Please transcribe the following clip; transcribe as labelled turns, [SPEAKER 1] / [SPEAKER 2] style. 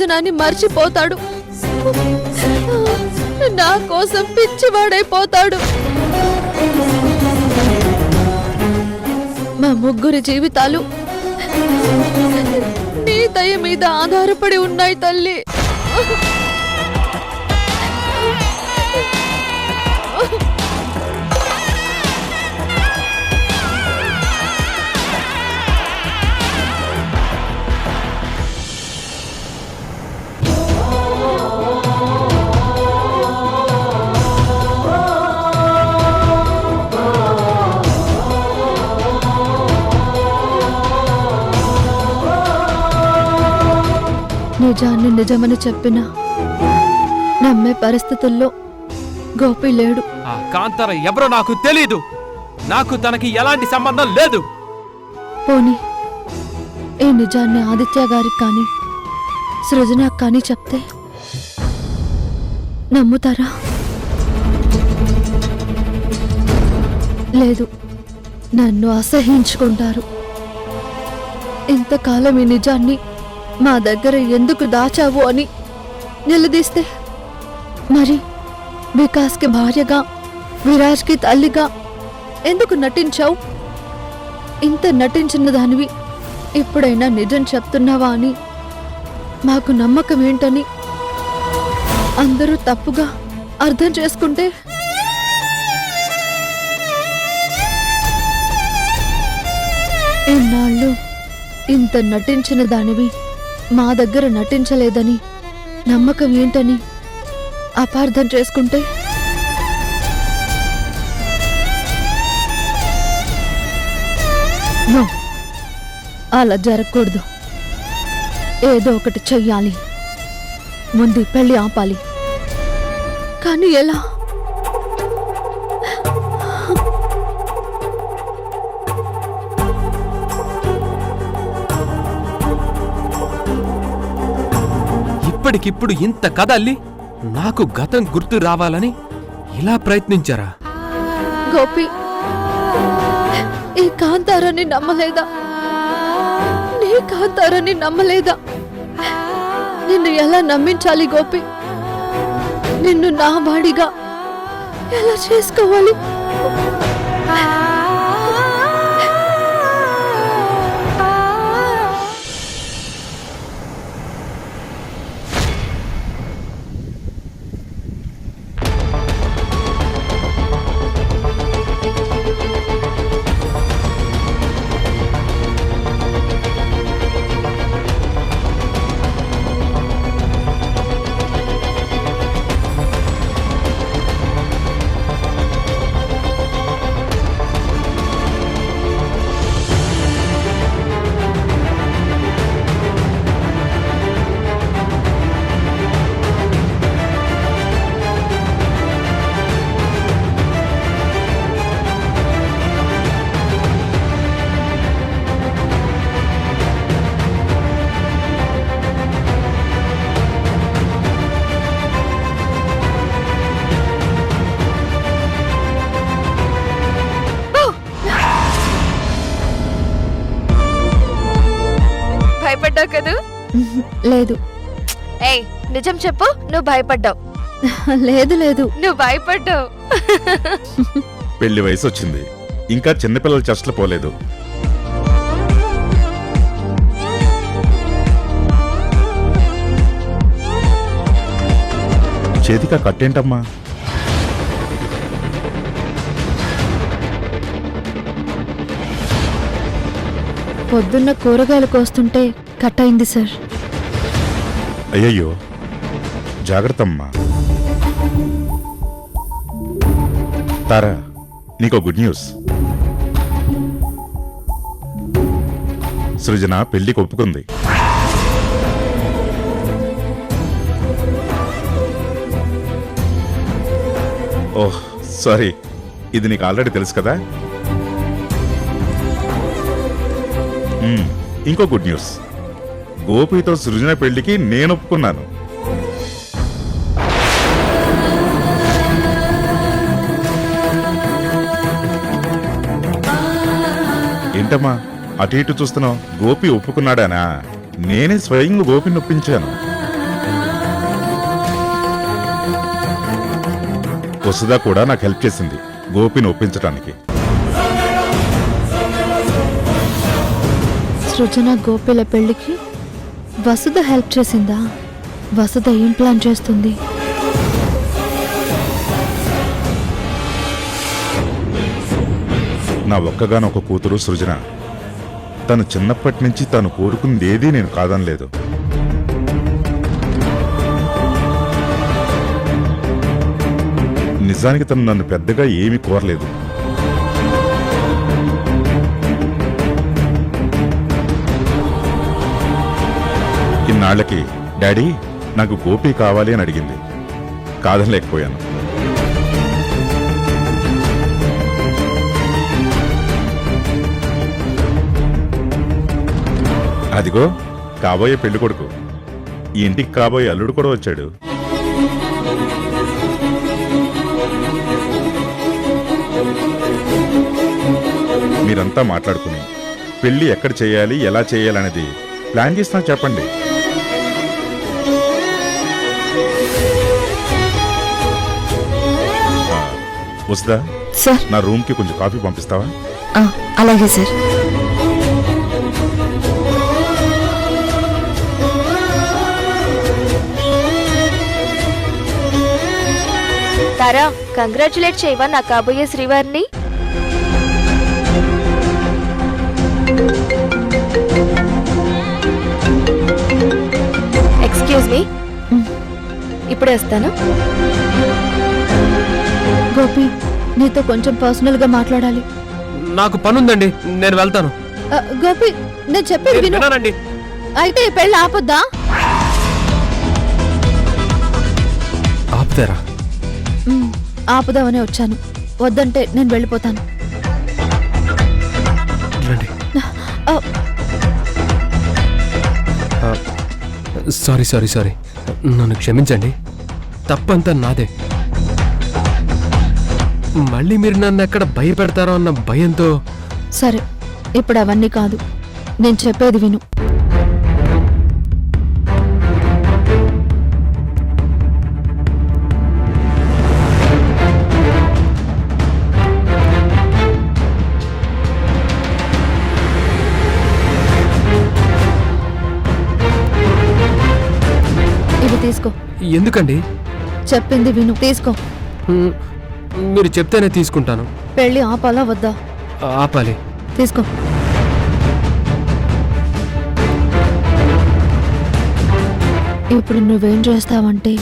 [SPEAKER 1] సృజనాన్ని మర్చిపోతాడు. నా కోసం పిచ్చివాడైపోతాడు. మా ముగ్గురి జీవితాలు నీ దయ మీద ఆధారపడి ఉన్నాయి తల్లి. నిజాన్ని నిజమని చెప్పినా నమ్మే పరిస్థితుల్లో గోపి లేడు.
[SPEAKER 2] ఆ కాంతార ఎవరో నాకు తెలీదు. నాకు తనకి ఎలాంటి సంబంధం లేదు.
[SPEAKER 1] పోనీ ఈ నిజాన్ని ఆదిత్య గారికి కానీ సృజనకు కానీ చెప్తే నమ్ముతారా? లేదు, నన్ను అసహ్యించుకుంటారు. ఇంతకాలం ఈ నిజాన్ని మా దగ్గర ఎందుకు దాచావు అని నిలదీస్తే, మరి వికాస్కి భార్యగా విరాజ్కి తల్లిగా ఎందుకు నటించావు? ఇంత నటించిన దానివి ఇప్పుడైనా నిజం చెప్తున్నావా అని మాకు నమ్మకం ఏంటని అందరూ తప్పుగా అర్థం చేసుకుంటే ఎన్నాళ్ళు ఇంత నటించిన దానివి మా దగ్గర నటించలేదని నమ్మకం ఏంటని అపార్థం చేసుకుంటే నో, అలా జరగకూడదు. ఏదో ఒకటి చెయ్యాలి. ముందు పెళ్లి ఆపాలి. కానీ ఎలా?
[SPEAKER 2] ఇప్పటికిప్పుడు ఇంత కథ అల్లి నాకు గతం గుర్తు రావాలని ఇలా ప్రయత్నించారా?
[SPEAKER 1] గోపి, ఈ కాంతారాన్ని నమ్మలేదా? నీ కాంతారాన్ని నమ్మలేదా? నిన్ను ఎలా నమ్మించాలి గోపి? నిన్ను నా వాడిగా ఎలా చేసుకోవాలి?
[SPEAKER 3] భయపడ్డావు కదూ?
[SPEAKER 1] లేదు.
[SPEAKER 3] ఏయ్, నిజం చెప్పు, నువ్వు భయపడ్డావు.
[SPEAKER 1] లేదు లేదు,
[SPEAKER 3] నువ్వు భయపడ్డావు.
[SPEAKER 4] పెళ్లి వయసు వచ్చింది, ఇంకా చిన్నపిల్లల చేష్టలు పోలేదు. చేతికా కట్టేంటమ్మా?
[SPEAKER 1] పొద్దున్న కూరగాయలు కోస్తుంటే కట్ అయింది సార్.
[SPEAKER 4] అయ్యయ్యో, జాగ్రత్త అమ్మా. తారా, నీకో గుడ్ న్యూస్. సృజన పెళ్లికి ఒప్పుకుంది. ఓహ్ సారీ, ఇది నీకు ఆల్రెడీ తెలుసు కదా. ఇంకో గుడ్ న్యూస్, గోపితో సృజన పెళ్లికి నేను ఒప్పుకున్నాను. ఏంటమ్మా అటు ఇటు చూస్తున్నావు? గోపి ఒప్పుకున్నాడానా? నేనే స్వయంగా గోపిని ఒప్పించాను. వసుధ కూడా నాకు హెల్ప్ చేసింది గోపిని ఒప్పించడానికి.
[SPEAKER 1] సృజన గోపిల పెళ్లికి వసుధ హెల్ప్ చేసిందా? వసుధ ఏం ప్లాన్ చేస్తుంది?
[SPEAKER 4] నా ఒక్కగానొక కూతురు సృజన. తను చిన్నప్పటి నుంచి తను కోరుకుందేదీ నేను కాదనలేదు. నిజానికి తను నన్ను పెద్దగా ఏమీ కోరలేదు. ఇన్నాళ్లకి డాడీ నాకు గోపి కావాలి అని అడిగింది. కాదనలేకపోయాను. అదిగో కాబోయే పెళ్లి కొడుకు. ఈ ఇంటికి కాబోయే అల్లుడు కూడా వచ్చాడు. మీరంతా మాట్లాడుకుని పెళ్లి ఎక్కడ చేయాలి, ఎలా చేయాలనేది ప్లాన్ చేసి నాకు చెప్పండి. వస్తుందా?
[SPEAKER 1] సార్,
[SPEAKER 4] నా రూమ్కి కొంచెం కాఫీ పంపిస్తావా?
[SPEAKER 1] అలాగే సార్.
[SPEAKER 3] తారా, కంగ్రాచులేట్ చేయవా నా కాబోయే శ్రీవారిని? ఎక్స్క్యూజ్ మీ, ఇప్పుడే వస్తాను.
[SPEAKER 1] గోపి, నీతో కొంచెం పర్సనల్ గా మాట్లాడాలి.
[SPEAKER 2] నాకు పనుందండి, నేను వెళ్తాను.
[SPEAKER 1] గోపి, నేను చెప్పేది విను.
[SPEAKER 2] వినానండి.
[SPEAKER 1] అయితే ఈ పెళ్లి ఆపొద్దా?
[SPEAKER 2] ఆపుతారా?
[SPEAKER 1] ఆపుదామనే వచ్చాను. వద్దంటే నేను వెళ్ళిపోతాను.
[SPEAKER 2] రండి.
[SPEAKER 1] ఆ,
[SPEAKER 2] సారీ సారీ సారీ, నన్ను క్షమించండి. తప్పంతా నాదే. మళ్ళీ మీరు నన్ను ఎక్కడ భయపెడతారో అన్న భయంతో.
[SPEAKER 1] సరే, ఇప్పుడు అవన్నీ కాదు, నేను చెప్పేది విను. ఇవి తీసుకో.
[SPEAKER 2] ఎందుకండి?
[SPEAKER 1] చెప్పింది విను, తీసుకో.
[SPEAKER 2] మీరు చెప్తేనే తీసుకుంటాను.
[SPEAKER 1] పెళ్లి ఆపాలా వద్దా?
[SPEAKER 2] ఆపాలి.
[SPEAKER 1] తీసుకో. ఇప్పుడు నువ్వేం చేస్తావంటే